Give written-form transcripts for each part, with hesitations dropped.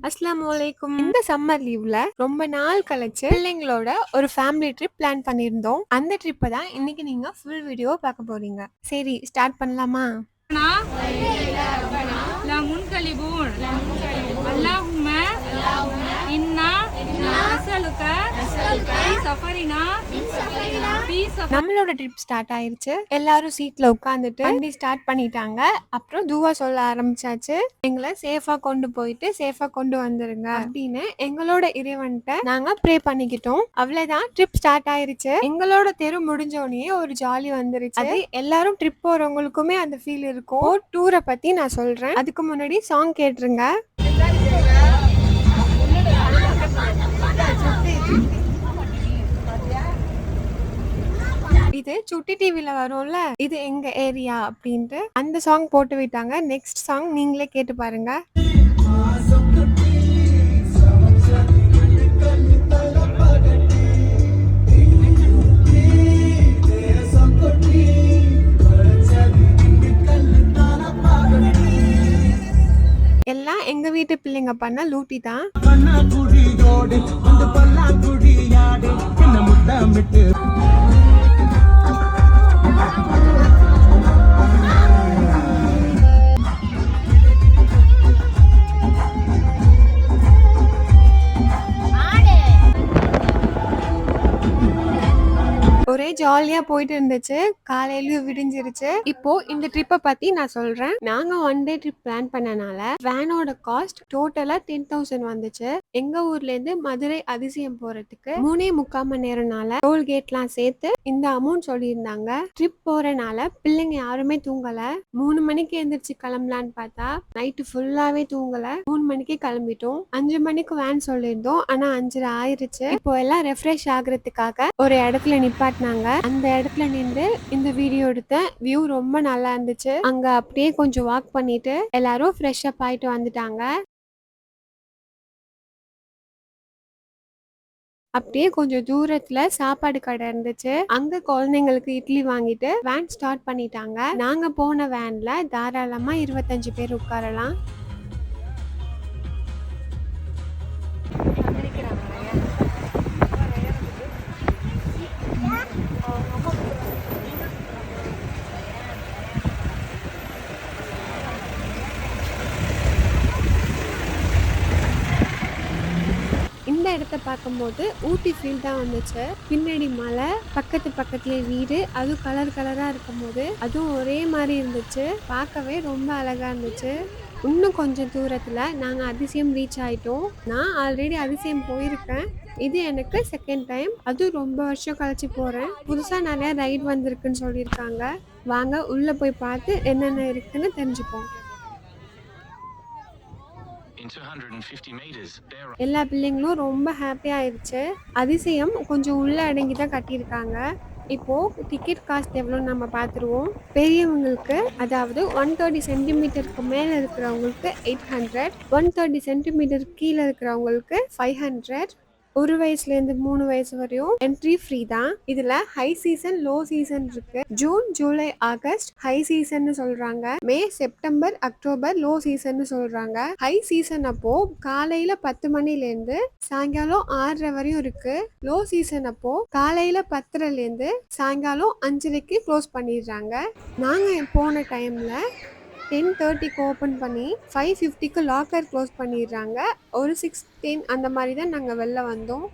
அஸ்ஸலாமு அலைக்கும். இந்த சம்மர் லீவ்ல ரொம்ப நாள் கழிச்சு பிள்ளைங்களோட ஒரு ஃபேமிலி ட்ரிப் பிளான் பண்ணியிருந்தோம். அந்த ட்ரிப்ப தான் இன்னைக்கு நீங்க ஃபுல் வீடியோ பார்க்க போறீங்க. சரி ஸ்டார்ட் பண்ணலாமா? لا منقلبون اللهم إنا نسألك في سفرنا நம்மளோட ட்ரிப் ஸ்டார்ட் ஆயிருச்சு. எல்லாரும் சீட்ல உட்காந்துட்டு வண்டி ஸ்டார்ட் பண்ணிட்டாங்க. அப்புறம் துவா சொல்ல ஆரம்பிச்சாச்சு. எங்களை சேஃபா கொண்டு போயிட்டு சேஃபா கொண்டு வந்துருங்க அப்படின்னு எங்களோட இறைவன்ட்ட நாங்க ப்ரே பண்ணிக்கிட்டோம். அவ்வளவுதான், ட்ரிப் ஸ்டார்ட் ஆயிருச்சு. எங்களோட தெரு முடிஞ்சோடனே ஒரு ஜாலி வந்துருச்சு. அது எல்லாரும் ட்ரிப் போறவங்களுக்குமே அந்த ஃபீல் இருக்கும். டூரை பத்தி நான் சொல்றேன், அதுக்கு முன்னாடி சாங் கேட்டுருங்க. இது சுட்டி டிவில வரும்ல, இது எங்க ஏரியா அப்படின்ட்டு அந்த சாங் போட்டு விட்டாங்க. நெக்ஸ்ட் சாங் நீங்களே கேட்டு பாருங்க. எல்லாம் எங்க வீட்டு பிள்ளைங்க பண்ண லூட்டி தான். ஒரே ஜாலியா போயிட்டு இருந்துச்சு. காலையிலயும் விடிஞ்சிருச்சு. இப்போ இந்த ட்ரிப்பை பத்தி நான் சொல்றேன். நாங்க ஒன் டே ட்ரிப் பிளான் பண்ணனால வேனோட காஸ்ட் டோட்டலா 10,000 வந்துச்சு. எங்க ஊர்ல இருந்து மதுரை அதிசயம் போறதுக்கு 3.25 மணி நேரம்னால டோல்கேட்லாம் சேர்த்து இந்த அமௌண்ட் சொல்லியிருந்தாங்க. ட்ரிப் போறனால பிள்ளைங்க யாருமே தூங்கல. 3 மணிக்கு எந்திரிச்சு கிளம்பலான்னு பார்த்தா நைட்டு ஃபுல்லாவே தூங்கல. 3 மணிக்கு கிளம்பிட்டோம். 5 மணிக்கு வேன் சொல்லியிருந்தோம், ஆனா 5:30 ஆயிருச்சு. இப்போ எல்லாம் ரெஃப்ரெஷ் ஆகுறதுக்காக ஒரு இடத்துல நிப்பாட்டினாங்க. அந்த இடத்துல நின்று இந்த வீடியோ எடுத்தேன். வியூ ரொம்ப நல்லா இருந்துச்சு. அங்க அப்படியே கொஞ்சம் வாக் பண்ணிட்டு எல்லாரும் ஃப்ரெஷ் அப் ஆயிட்டு வந்துட்டாங்க. அப்படியே கொஞ்சம் தூரத்துல சாப்பாடு கடை இருந்துச்சு. அங்க குழந்தைங்களுக்கு இட்லி வாங்கிட்டு வேன் ஸ்டார்ட் பண்ணிட்டாங்க. நாங்க போன வேன்ல தாராளமா 25 பேர் உட்காரலாம். இந்த இடத்த பார்க்கும்போது ஊட்டி ஃபீல் தான் வந்துச்சு. பின்னாடி மலை, பக்கத்துலேயே வீடு, அதுவும் கலர் கலரா இருக்கும்போது அதுவும் ஒரே மாதிரி இருந்துச்சு. பார்க்கவே ரொம்ப அழகா இருந்துச்சு. இன்னும் கொஞ்சம் தூரத்துல நாங்க அதிசயம் ரீச் ஆயிட்டோம். நான் ஆல்ரெடி அதிசயம் போயிருக்கேன். இது எனக்கு செகண்ட் டைம். அதுவும் ரொம்ப வருஷம் கழிச்சு போறேன். புதுசா நிறைய ரைட் வந்திருக்குன்னு சொல்லியிருக்காங்க. வாங்க உள்ள போய் பார்த்து என்னென்ன இருக்குன்னு தெரிஞ்சுப்போம். எல்லா பிள்ளைங்களும் ரொம்ப ஹாப்பி ஆயிடுச்சு. அதிசயம் கொஞ்சம் உள்ள அடங்கி தான் கட்டியிருக்காங்க. இப்போ டிக்கெட் காஸ்ட் எவ்வளோன்னு நம்ம பார்த்துருவோம். பெரியவங்களுக்கு, அதாவது 130 சென்டிமீட்டருக்கு மேலே இருக்கிறவங்களுக்கு 800, 130 சென்டிமீட்டர் கீழே இருக்கிறவங்களுக்கு 500. 1 வயசுலேருந்து 3 வயசு வரையும் என்ட்ரி ஃப்ரீ தான். இதுல ஹை சீசன், லோ சீசன் இருக்கு. June, July, August high season சொல்றாங்க. மே, செப்டம்பர், அக்டோபர் லோ சீசன் சொல்றாங்க. ஹை சீசன் அப்போ காலையில 10 மணில இருந்து சாயங்காலம் 6:30 வரையும் இருக்கு. லோ சீசன் அப்போ காலையில 10:30ல இருந்து சாயங்காலம் 5:30க்கு க்ளோஸ் பண்ணிடுறாங்க. நாங்க போன டைம்ல 10:30க்கு ஓப்பன் பண்ணி 5:50க்கு லாக்கர் க்ளோஸ் பண்ணிடுறாங்க. ஒரு 6:10 அந்த மாதிரி தான் நாங்கள் வெளில வந்தோம்.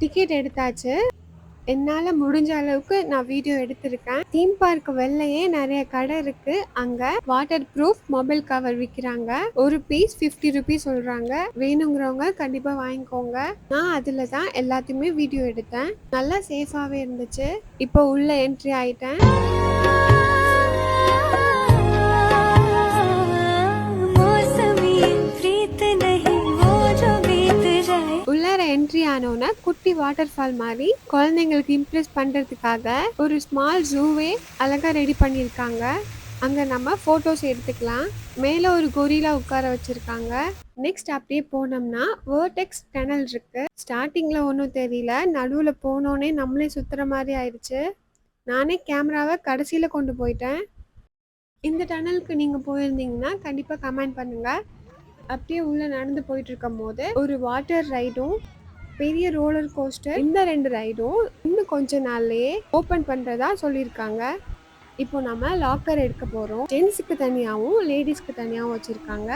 டிக்கெட் எடுத்தாச்சு. என்னால் முடிஞ்ச அளவுக்கு நான் வீடியோ எடுத்திருக்கேன். தீம் பார்க் வெளிலையே நிறைய கடை இருக்கு. அங்கே வாட்டர் ப்ரூஃப் மொபைல் கவர் விற்கிறாங்க. ஒரு பீஸ் 50 ருபீஸ் சொல்கிறாங்க. வேணுங்கிறவங்க கண்டிப்பாக வாங்கிக்கோங்க. நான் அதில் தான் எல்லாத்தையுமே வீடியோ எடுத்தேன். நல்லா சேஃபாகவே இருந்துச்சு. இப்போ உள்ள என்ட்ரி ஆயிட்டேன். உள்ளார என்ட்ரி ஆனோன்னா குட்டி வாட்டர் ஃபால் மாதிரி குழந்தைங்களுக்கு இம்ப்ரெஸ் பண்றதுக்காக ஒரு ஸ்மால் ஜூவே அழகா ரெடி பண்ணியிருக்காங்க. அங்க நம்ம போட்டோஸ் எடுத்துக்கலாம். மேல ஒரு கொரிலா உட்கார வச்சிருக்காங்க. நெக்ஸ்ட் அப்படியே போனோம்னா வேர்டெக்ஸ் டனல் இருக்கு. ஸ்டார்டிங்ல ஒன்றும் தெரியல, நடுவுல போனோன்னே நம்மளே சுத்துற மாதிரி ஆயிடுச்சு. நானே கேமராவை கடைசியில கொண்டு போயிட்டேன். இந்த டனலுக்கு நீங்க போயிருந்தீங்கன்னா கண்டிப்பா கமெண்ட் பண்ணுங்க. அப்படியே உள்ள நடந்து போயிட்டு இருக்கும்போது ஒரு வாட்டர் ரைடும் பெரிய ரோலர் கோஸ்டர் இந்த 2 ரைடும் இன்னும் கொஞ்ச நாள்லயே ஓபன் பண்றதா சொல்லியிருக்காங்க. இப்போ நம்ம லாக்கர் எடுக்க போறோம். ஜென்ஸுக்கு தனியாவும் லேடிஸ்க்கு தனியாவும் வச்சிருக்காங்க.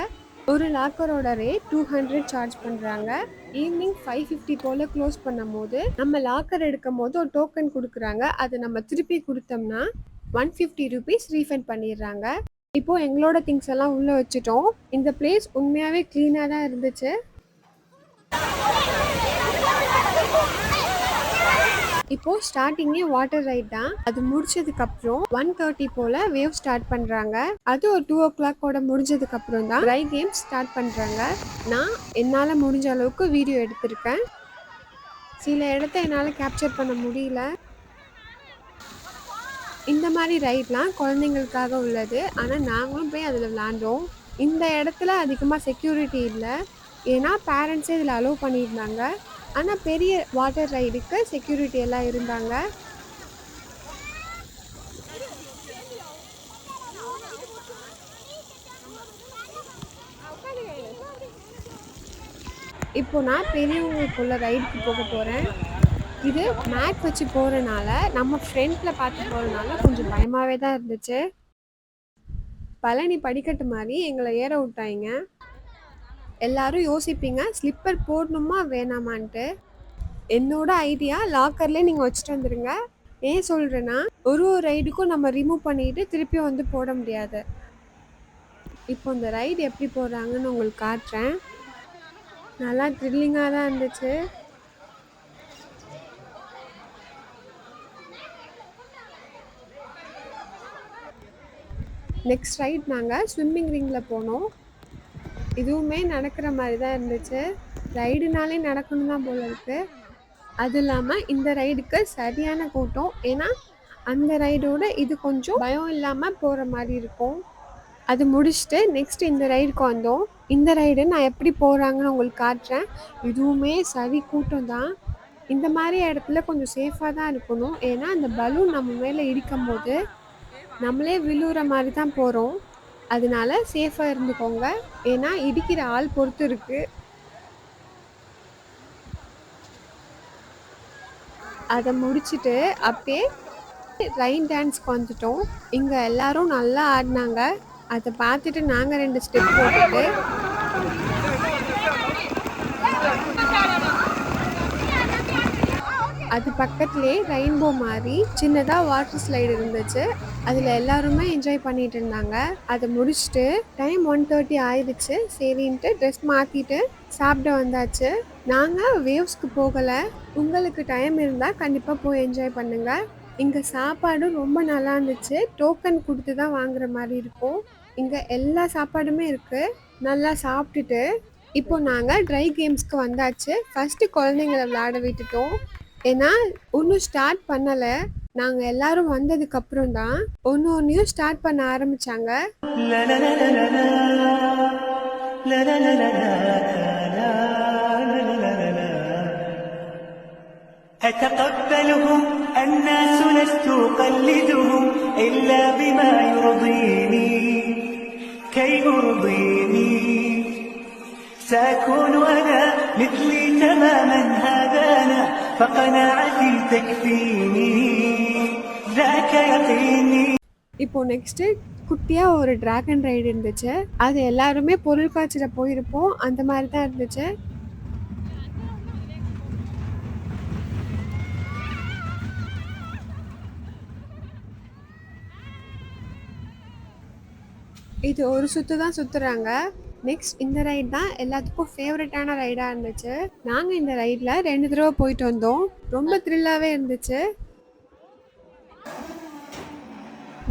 ஒரு லாக்கரோட ரேட் 200 சார்ஜ் பண்றாங்க. ஈவினிங் 5:50 போல க்ளோஸ் பண்ணும்போது நம்ம லாக்கர் எடுக்கும் போது ஒரு டோக்கன் கொடுக்குறாங்க. அதை நம்ம திருப்பி கொடுத்தோம்னா 150 ருபீஸ் ரீஃபண்ட் பண்ணிடுறாங்க. இப்போ எங்களோட திங்ஸ் எல்லாம் உள்ள வச்சுட்டோம். இந்த பிளேஸ் உண்மையாவே கிளீனா தான் இருந்துச்சு. இப்போ ஸ்டார்டிங்கே வாட்டர் ரைட் தான். அது முடிச்சதுக்கு அப்புறம் 1:30 போல வேவ் ஸ்டார்ட் பண்றாங்க. அது ஒரு 2 ஓ கிளாக்கோட முடிஞ்சதுக்கு அப்புறம் தான் ட்ரை கேம்ஸ் ஸ்டார்ட் பண்றாங்க. நான் என்னால முடிஞ்ச அளவுக்கு வீடியோ எடுத்திருக்கேன். சில இடத்த என்னால கேப்சர் பண்ண முடியல. இந்த மாதிரி ரைட்லாம் குழந்தைங்களுக்காக உள்ளது. ஆனால் நாங்களும் போய் அதில் விளாண்டோம். இந்த இடத்துல அதிகமாக செக்யூரிட்டி இல்லை, ஏன்னா பேரண்ட்ஸே இதில் அலோவ் பண்ணியிருந்தாங்க. ஆனால் பெரிய வாட்டர் ரைடுக்கு செக்யூரிட்டி எல்லாம் இருந்தாங்க. இப்போ நான் பெரியவங்களுக்குள்ள ரைடுக்கு போக போகிறேன். இது மேட் வச்சு போகிறனால நம்ம ஃப்ரெண்டில் பார்த்து போகிறனால கொஞ்சம் பயமாகவே தான் இருந்துச்சு. பழனி படிக்கட்டு மாதிரி எங்களை ஏற விட்டாங்க. எல்லாரும் யோசிப்பீங்க ஸ்லிப்பர் போடணுமா வேணாமான்ட்டு. என்னோட ஐடியா லாக்கர்லேயே நீங்கள் வச்சுட்டு வந்துடுங்க. ஏன் சொல்கிறேன்னா ஒரு ரைடுக்கும் நம்ம ரிமூவ் பண்ணிட்டு திருப்பி வந்து போட முடியாது. இப்போ இந்த ரைடு எப்படி போடுறாங்கன்னு உங்களுக்கு காட்டுறேன். நல்லா த்ரில்லிங்காக தான் இருந்துச்சு. நெக்ஸ்ட் ரைட் நாங்கள் ஸ்விம்மிங் ரிங்கில் போனோம். இதுவுமே நடக்கிற மாதிரி தான் இருந்துச்சு. ரைடுனாலே நடக்கணும் தான் போல இருக்குது. அது இல்லாமல் இந்த ரைடுக்கு சரியான கூட்டம். ஏன்னா அந்த ரைடோட இது கொஞ்சம் பயம் இல்லாமல் போகிற மாதிரி இருக்கும். அது முடிச்சுட்டு நெக்ஸ்ட் இந்த ரைடுக்கு வந்தோம். இந்த ரைடு நான் எப்படி போகிறாங்கன்னு உங்களுக்கு காட்டுறேன். இதுவுமே சரி கூட்டம் தான். இந்த மாதிரி இடத்துல கொஞ்சம் சேஃபாக தான் இருக்கணும். ஏன்னா அந்த பலூன் நம்ம மேலே இடிக்கும் போது நம்மளே விழுற மாதிரி தான் போகிறோம். அதனால சேஃபாக இருந்துக்கோங்க. ஏன்னா இடிக்கிற ஆள் பொறுத்து இருக்குது. அதை முடிச்சுட்டு அப்படியே ரைன் டான்ஸ்க்கு வந்துட்டோம். இங்கே எல்லாரும் நல்லா ஆடினாங்க. அதை பார்த்துட்டு நாங்கள் 2 ஸ்டெப் போட்டுட்டு அது பக்கத்துலேயே ரெயின்போ மாதிரி சின்னதாக வாட்டர் ஸ்லைடு இருந்துச்சு. அதில் எல்லாருமே என்ஜாய் பண்ணிட்டு இருந்தாங்க. அதை முடிச்சுட்டு டைம் 1:30 ஆயிடுச்சு. சரின்ட்டு ட்ரெஸ் மாற்றிட்டு சாப்பிட வந்தாச்சு. நாங்கள் வேவ்ஸ்க்கு போகலை. உங்களுக்கு டைம் இருந்தால் கண்டிப்பாக போய் என்ஜாய் பண்ணுங்கள். இங்கே சாப்பாடும் ரொம்ப நல்லா இருந்துச்சு. டோக்கன் கொடுத்து தான் வாங்குற மாதிரி இருக்கும். இங்கே எல்லா சாப்பாடுமே இருக்குது. நல்லா சாப்பிட்டுட்டு இப்போ நாங்கள் ட்ரை கேம்ஸ்க்கு வந்தாச்சு. ஃபஸ்ட்டு குழந்தைங்கள விளையாட விட்டுட்டோம். ஏன்னா ஒன்றும் ஸ்டார்ட் பண்ணலை. நாங்கள் எல்லாரும் வந்ததுக்கு அப்புறம் தான் ஒன்றையும் ஸ்டார்ட் பண்ண ஆரம்பித்தாங்க. أتقبلهم الناس لست أقلدهم إلا بما يرضيني كي أرضيني سأكون أنا مثلي تماما هذا أنا فقناعتي تكفيني ذاك يقيني. இப்போ நெக்ஸ்ட்டு குட்டியாக ஒரு டிராகன் ரைடு இருந்துச்சு. அது எல்லாருமே பொருட்காட்சியில் போயிருப்போம். அந்த மாதிரி தான் இருந்துச்சு. இது ஒரு சுற்று தான் சுற்றுறாங்க. நெக்ஸ்ட் இந்த ரைட் தான் எல்லாத்துக்கும் ஃபேவரட்டான ரைடாக இருந்துச்சு. நாங்கள் இந்த ரைடில் 2 தடவை போயிட்டு வந்தோம். ரொம்ப த்ரில்லாகவே இருந்துச்சு.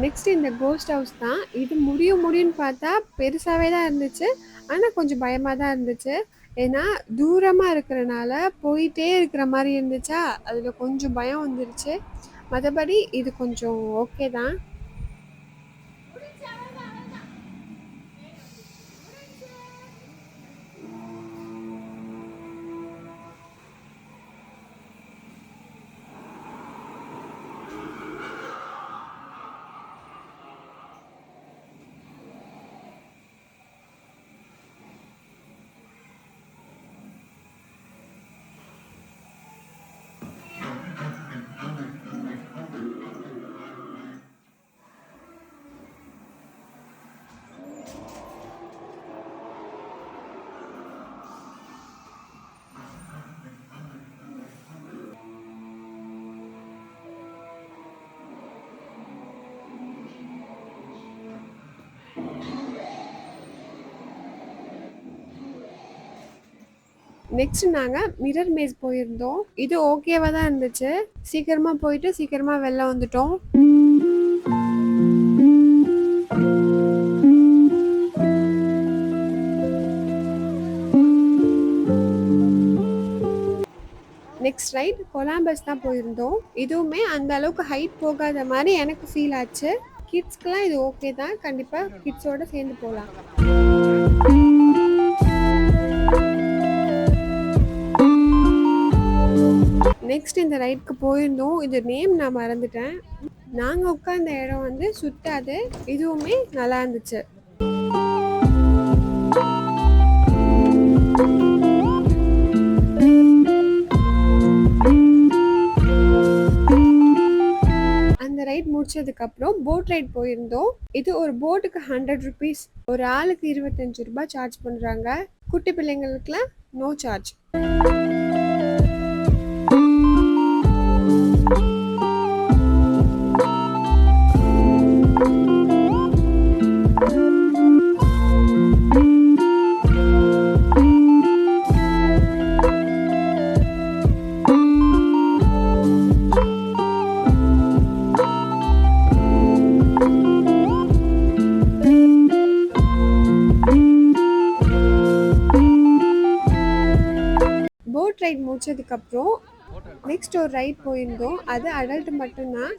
நெக்ஸ்ட் இந்த கோஸ்ட் ஹவுஸ் தான். இது முடியும்னு பார்த்தா பெருசாகவே தான் இருந்துச்சு. ஆனால் கொஞ்சம் பயமாக தான் இருந்துச்சு. ஏன்னா தூரமாக இருக்கிறனால போயிட்டே இருக்கிற மாதிரி இருந்துச்சா, அதில் கொஞ்சம் பயம் வந்துருச்சு. மற்றபடி இது கொஞ்சம் ஓகே தான். நெக்ஸ்ட் நாங்கள் மிரர் மேஸ் போயிருந்தோம். இது ஓகேவாக தான் இருந்துச்சு. சீக்கிரமாக போயிட்டு சீக்கிரமாக வெளில வந்துட்டோம். நெக்ஸ்ட் ரைட் கொலாம்பஸ் தான் போயிருந்தோம். இதுவுமே அந்த அளவுக்கு ஹைட் போகாத மாதிரி எனக்கு ஃபீல் ஆச்சு. கிட்ஸ்க்கெலாம் இது ஓகே தான். கண்டிப்பாக கிட்ஸோடு சேர்ந்து போகலாம். நெக்ஸ்ட் இந்த ரைடுக்கு போயிருந்தோம். இது நேம் நான் மறந்துட்டேன். நாங்கள் உட்கார்ந்த இடம் வந்து சுத்தாது. இதுவுமே நல்லா இருந்துச்சு. அந்த ரைட் முடிச்சதுக்கப்புறம் போட் ரைட் போயிருந்தோம். இது ஒரு போட்டுக்கு 100 ருபீஸ். ஒரு ஆளுக்கு 25 ரூபாய் சார்ஜ் பண்ணுறாங்க. குட்டி பிள்ளைங்களுக்குலாம் நோ சார்ஜ். போட் ரைட் முடிச்சதுக்கப்புறம் நெக்ஸ்ட் ஒரு ரைட் போயிருந்தோம். அது அடல்ட் மட்டும்தான்.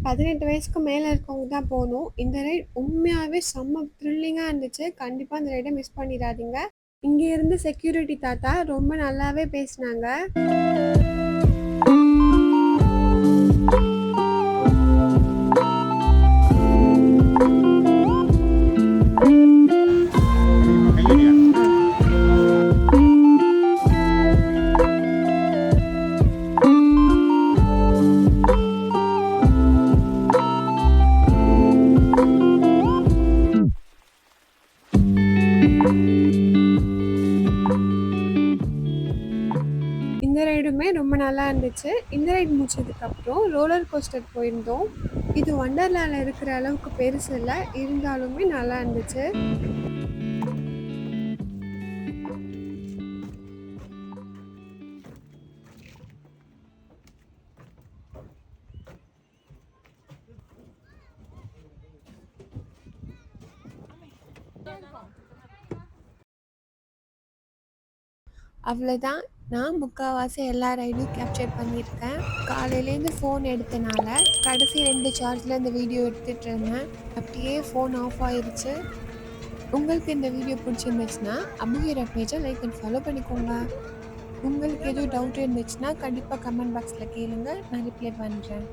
18 வயசுக்கு மேலே இருக்கவங்க தான் போகணும். இந்த ரைட் உண்மையாகவே செம்ம த்ரில்லிங்காக இருந்துச்சு. கண்டிப்பாக அந்த ரைடை மிஸ் பண்ணிடாதீங்க. இங்கே இருந்து செக்யூரிட்டி தாத்தா ரொம்ப நல்லாவே பேசினாங்க. இந்த ரைடுமே ரொம்ப நல்லா இருந்துச்சு. இந்த ரைடு முடிச்சதுக்கப்புறம் ரோலர் கோஸ்டர் போயிருந்தோம். இது வண்டர்லாவில் இருக்கிற அளவுக்கு பெருசு இல்லை, இருந்தாலுமே நல்லா இருந்துச்சு. அவ்வளோதான். நான் முக்கால்வாசி எல்லா ரைடும் கேப்சர் பண்ணியிருக்கேன். காலையிலேருந்து ஃபோன் எடுத்தனால கடைசி 2 சார்ஜில் இந்த வீடியோ எடுத்துகிட்டு இருந்தேன். அப்படியே ஃபோன் ஆஃப் ஆயிடுச்சு. உங்களுக்கு இந்த வீடியோ பிடிச்சிருந்துச்சுன்னா அபுஹிரா பேஜை லைக் அண்ட் ஃபாலோ பண்ணிக்கோங்க. உங்களுக்கு எதுவும் டவுட் இருந்துச்சுன்னா கண்டிப்பாக கமெண்ட் பாக்ஸில் கேளுங்க, நான் ரிப்ளை பண்ணுறேன்.